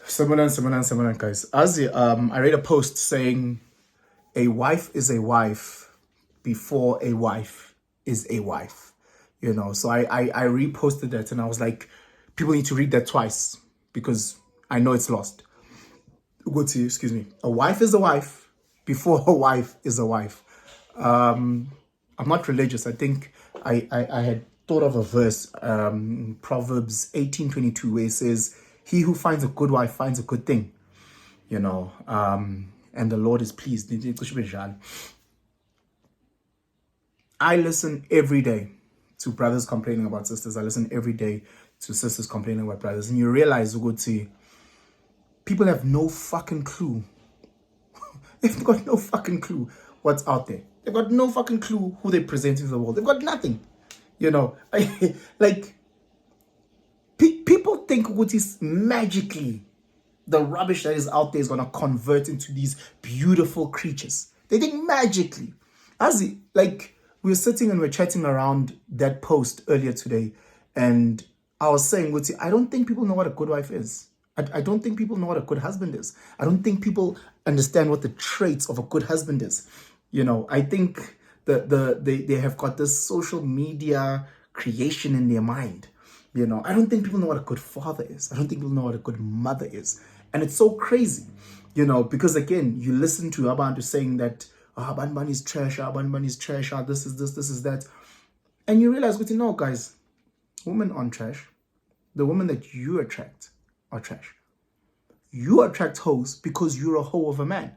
Similar, guys. I read a post saying a wife is a wife before a wife is a wife. So I reposted that and I was like, people need to read that twice because I know it's lost. Excuse me. A wife is a wife before a wife is a wife. I'm not religious. I think I had thought of a verse, Proverbs 18:22, where it says, he who finds a good wife finds a good thing, and the Lord is pleased. I listen every day to brothers complaining about sisters. I listen every day to sisters complaining about brothers. And you realize, Uguti, people have no fucking clue. They've got no fucking clue what's out there. They've got no fucking clue who they're presenting to the world. They've got nothing. Like, people think Uguti magically the rubbish that is out there is going to convert into these beautiful creatures. They think magically. Like, we were sitting and we're chatting around that post earlier today, and I was saying, I don't think people know what a good wife is. I don't think people know what a good husband is. I don't think people understand what the traits of a good husband is. I think they have got this social media creation in their mind. I don't think people know what a good father is. I don't think people know what a good mother is. And it's so crazy, because again, you listen to Abantu saying that, Banban is trash, Banban is trash, this is this, this is that. And you realize, no, guys, women aren't trash. The women that you attract are trash. You attract hoes because you're a hoe of a man.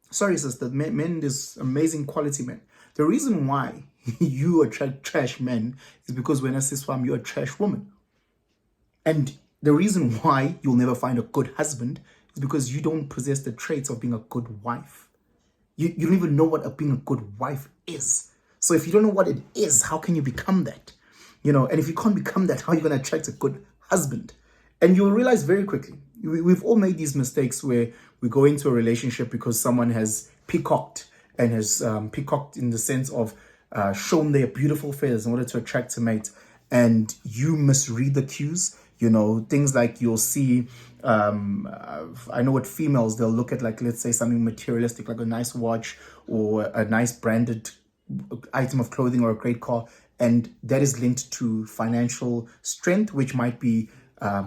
Sorry, sister, men, this amazing quality men. The reason why you attract trash men is because when I say swam, you're a trash woman. And the reason why you'll never find a good husband is because you don't possess the traits of being a good wife. You don't even know what being a good wife is. So if you don't know what it is, how can you become that? And if you can't become that, how are you going to attract a good husband? And you'll realize very quickly, we've all made these mistakes where we go into a relationship because someone has peacocked and has peacocked in the sense of shown their beautiful feathers in order to attract a mate. And you misread the cues. Things like you'll see, I know with females, they'll look at, like, let's say something materialistic, like a nice watch or a nice branded item of clothing or a great car. And that is linked to financial strength, which might be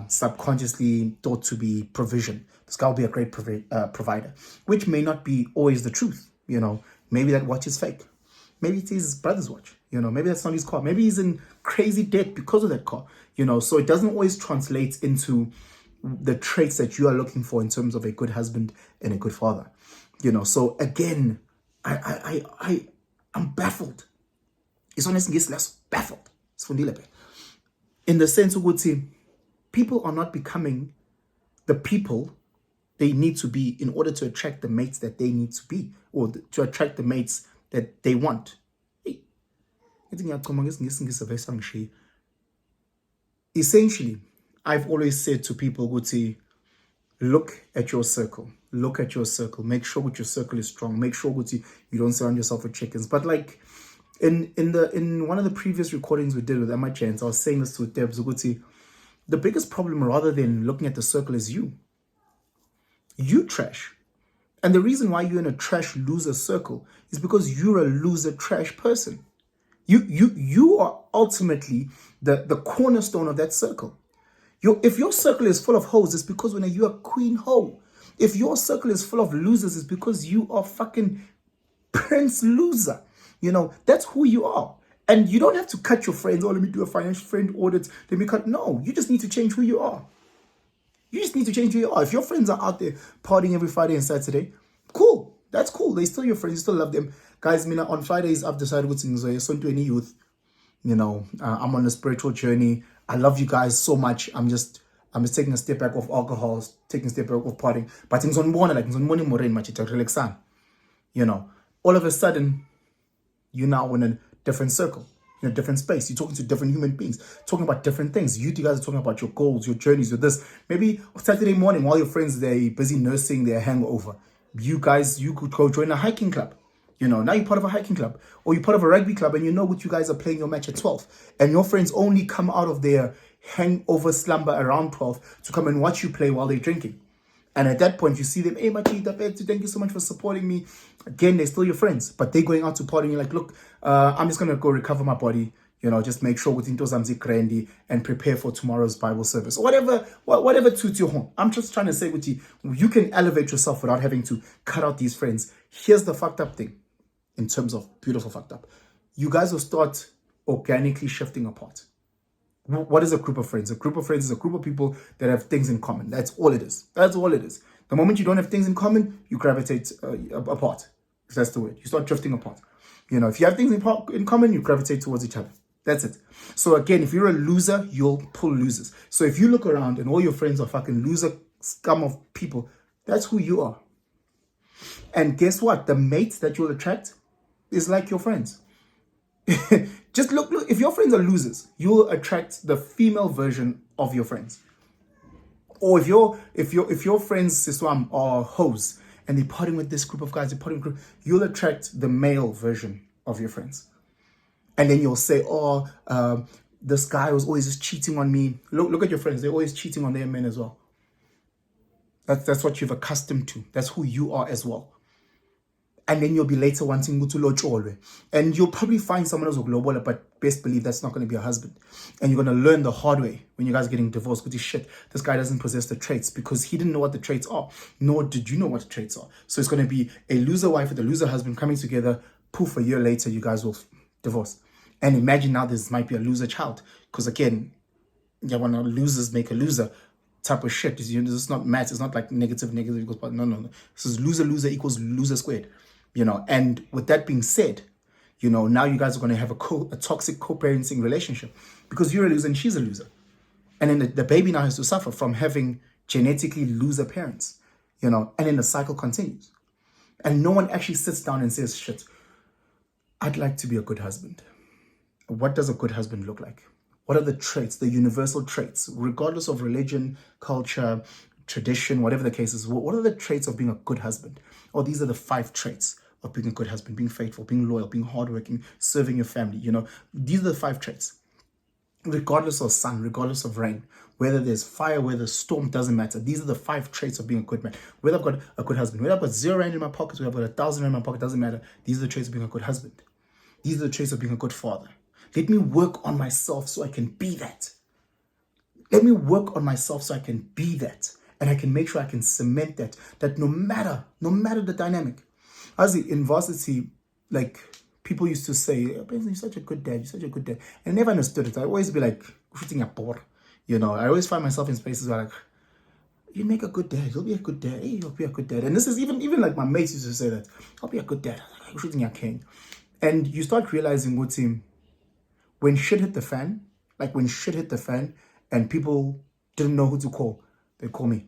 subconsciously thought to be provision. This guy will be a great provider, which may not be always the truth. Maybe that watch is fake. Maybe it is his brother's watch. Maybe that's not his car. Maybe he's in crazy debt because of that car. So it doesn't always translate into the traits that you are looking for in terms of a good husband and a good father. So again, I'm baffled. It's honestly less baffled. In the sense of people are not becoming the people they need to be in order to attract the mates that they need to be, or to attract the mates that they want. Essentially, I've always said to people, look at your circle. Look at your circle. Make sure your circle is strong. Make sure you don't surround yourself with chickens. But like in one of the previous recordings we did with Emma Chance, I was saying this to Debs, the biggest problem rather than looking at the circle is you. You trash. And the reason why you're in a trash loser circle is because you're a loser trash person. You are ultimately the cornerstone of that circle. If your circle is full of hoes, it's because when you're a queen hoe. If your circle is full of losers, it's because you are fucking prince loser. That's who you are. And you don't have to cut your friends. Let me do a financial friend audit. Let me cut. No, you just need to change who you are. You just need to change who you are. If your friends are out there partying every Friday and Saturday, cool. That's cool. They're still your friends. You still love them. Guys, on Fridays, I've decided to any youth. I'm on a spiritual journey. I love you guys so much. I'm just taking a step back of alcohol, taking a step back of partying. But things on morning, all of a sudden, you're now in a different circle, in a different space. You're talking to different human beings, talking about different things. You guys are talking about your goals, your journeys, your this. Maybe Saturday morning, while your friends, they're busy nursing their hangover, you could go join a hiking club. Now you're part of a hiking club, or you're part of a rugby club, and what you guys are playing your match at 12, and your friends only come out of their hangover slumber around 12 to come and watch you play while they're drinking. And at that point, you see them, hey, Machita, thank you so much for supporting me. Again, they're still your friends, but they're going out to party. You're like, look, I'm just going to go recover my body, just make sure with into Zamzi Krendi and prepare for tomorrow's Bible service. Or whatever toots your horn. I'm just trying to say with you can elevate yourself without having to cut out these friends. Here's the fucked up thing, in terms of beautiful fucked up. You guys will start organically shifting apart. What is a group of friends? A group of friends is a group of people that have things in common. That's all it is. That's all it is. The moment you don't have things in common, you gravitate apart. If that's the word. You start drifting apart. If you have things in common, you gravitate towards each other. That's it. So again, if you're a loser, you'll pull losers. So if you look around and all your friends are fucking loser scum of people, that's who you are. And guess what? The mates that you'll attract is like your friends. Just look, if your friends are losers, you'll attract the female version of your friends. Or if your friends, Siswam, are hoes and they're partying with this group of guys, you'll attract the male version of your friends. And then you'll say, this guy was always just cheating on me. Look at your friends, they're always cheating on their men as well. That's what you've accustomed to. That's who you are as well. And then you'll be later wanting to lo. And you'll probably find someone else global, but best believe that's not going to be a husband. And you're going to learn the hard way when you guys are getting divorced. Because shit, this guy doesn't possess the traits because he didn't know what the traits are. Nor did you know what the traits are. So it's going to be a loser wife with a loser husband coming together. Poof, a year later, you guys will divorce. And imagine now this might be a loser child. Because again, when losers make a loser type of shit. This is not maths. It's not like negative equals, no. This is loser equals loser squared. And with that being said, now you guys are going to have a toxic co-parenting relationship because you're a loser and she's a loser. And then the baby now has to suffer from having genetically loser parents, and then the cycle continues. And no one actually sits down and says, shit, I'd like to be a good husband. What does a good husband look like? What are the traits, the universal traits, regardless of religion, culture, tradition, whatever the case is? What are the traits of being a good husband? Or these are the 5 traits of being a good husband: being faithful, being loyal, being hardworking, serving your family. These are the 5 traits. Regardless of sun, regardless of rain, whether there's fire, whether there's storm, doesn't matter. These are the 5 traits of being a good man. Whether I've got a good husband, whether I've got 0 rand in my pocket, whether I've got 1,000 rand in my pocket, doesn't matter. These are the traits of being a good husband. These are the traits of being a good father. Let me work on myself so I can be that. Let me work on myself so I can be that. And I can make sure I can cement that no matter the dynamic. As in varsity, like, people used to say, you're such a good dad, you're such a good dad. And I never understood it. I always be like, shooting a bore. I always find myself in spaces where like, you make a good dad, you'll be a good dad, hey, you'll be a good dad. And this is even like my mates used to say that, I'll be a good dad, I'm shooting a king. And you start realizing what when shit hit the fan, and people didn't know who to call, they'd call me.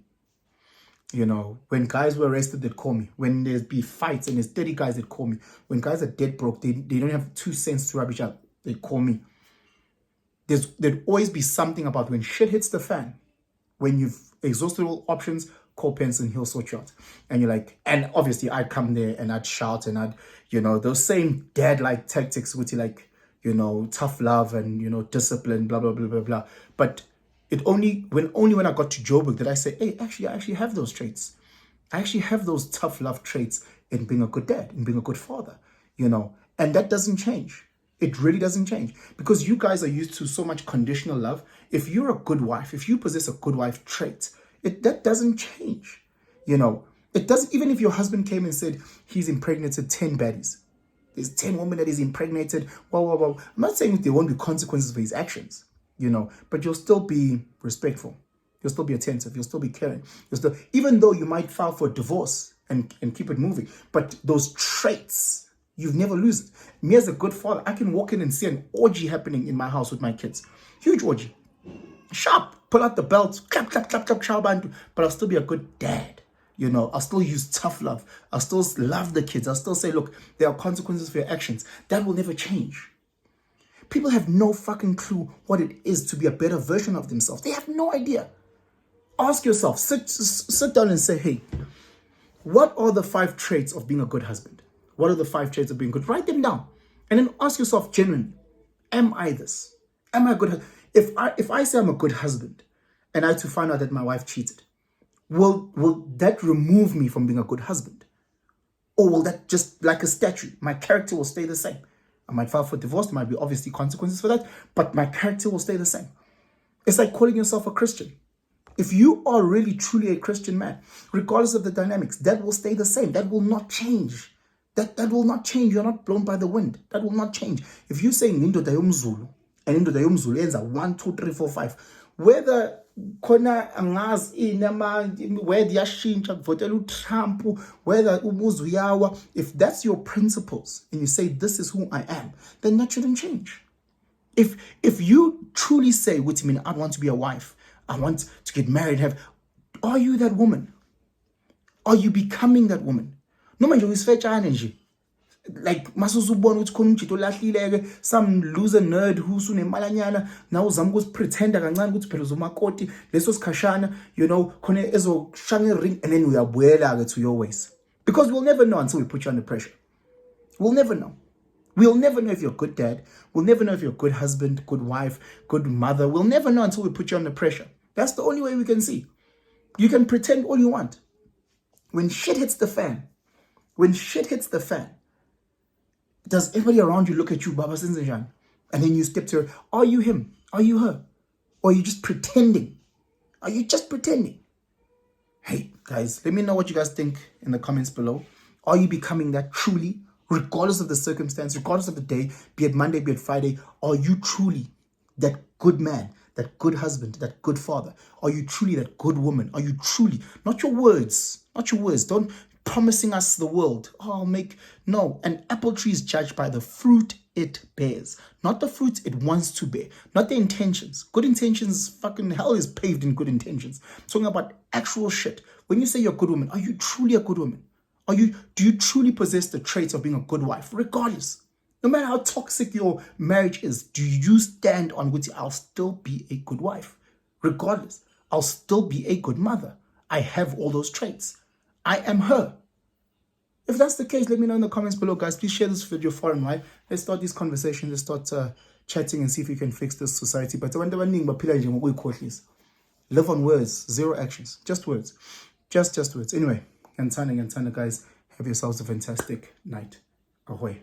When guys were arrested, they'd call me. When there'd be fights and there's 30 guys, they'd call me. When guys are dead broke, they don't have 2 cents to rubbish out, they'd call me. There'd always be something about when shit hits the fan, when you've exhausted all options, call Pence and he'll sort you out. And you're like, and obviously I'd come there and I'd shout and I'd, those same dad-like tactics with tough love and, discipline, blah, blah, blah, blah, blah. But only when I got to Joburg did I say, hey, I actually have those traits. I actually have those tough love traits in being a good dad, in being a good father, and that doesn't change. It really doesn't change because you guys are used to so much conditional love. If you're a good wife, if you possess a good wife trait, that doesn't change. It doesn't, even if your husband came and said he's impregnated 10 baddies, there's 10 women that he's impregnated, wow. I'm not saying there won't be consequences for his actions. But you'll still be respectful. You'll still be attentive. You'll still be caring. Even though you might file for a divorce and keep it moving, but those traits, you've never lose it. Me as a good father, I can walk in and see an orgy happening in my house with my kids. Huge orgy. Sharp. Pull out the belt. Clap, chow band. But I'll still be a good dad. I'll still use tough love. I'll still love the kids. I'll still say, look, there are consequences for your actions. That will never change. People have no fucking clue what it is to be a better version of themselves. They have no idea. Ask yourself, sit down and say, hey, what are the 5 traits of being a good husband? What are the 5 traits of being good? Write them down. And then ask yourself genuinely, am I this? Am I a good husband? If I say I'm a good husband and I had to find out that my wife cheated, will that remove me from being a good husband? Or will that just, like a statue, my character will stay the same? I might file for divorce, there might be obviously consequences for that, but my character will stay the same. It's like calling yourself a Christian. If you are really truly a Christian man, regardless of the dynamics, that will stay the same. That will not change. That will not change. You're not blown by the wind. That will not change. If you say indoda yomzulu and indoda yomzulu enza 1, 2, 3, 4, 5, whether khona angazi inama whether yashintsha kuvotela uTrump, whether umuzi uyawa, if that's your principles and you say this is who I am, then that shouldn't change. If you truly say, which mean I want to be a wife, I want to get married, are you that woman? Are you becoming that woman? No manje uyisifetshane nje. Like masuzubona ukuthi khona umjito lahlileke, some loser nerd who's unemalanyana, now uzama ukuzipretenda kancane ukuthi phela uzomakoti leso sikhashana, you know, khona ezoshanga ring, and then uyabuyela ke to your ways. Because we'll never know until we put you under pressure. We'll never know. We'll never know if you're a good dad. We'll never know if you're a good husband, good wife, good mother. We'll never know until we put you under pressure. That's the only way we can see. You can pretend all you want. When shit hits the fan, does everybody around you look at you, Baba Sinzajan? And then you step to her. Are you him? Are you her? Or are you just pretending? Are you just pretending? Hey, guys, let me know what you guys think in the comments below. Are you becoming that truly? Regardless of the circumstance, regardless of the day, be it Monday, be it Friday, are you truly that good man, that good husband, that good father? Are you truly that good woman? Are you truly, not your words, don't promising us the world. No, an apple tree is judged by the fruit it bears, not the fruit it wants to bear, not the intentions. Good intentions, fucking hell is paved in good intentions. I'm talking about actual shit. When you say you're a good woman, are you truly a good woman? Do you truly possess the traits of being a good wife? Regardless, no matter how toxic your marriage is, do you stand on which I'll still be a good wife? Regardless, I'll still be a good mother. I have all those traits. I am her. If that's the case, let me know in the comments below, guys. Please share this video far and wide. Let's start these conversations. Let's start chatting and see if we can fix this society. But live on words, zero actions, just words. Just words. Anyway, Gantana, guys, have yourselves a fantastic night. Ahoy.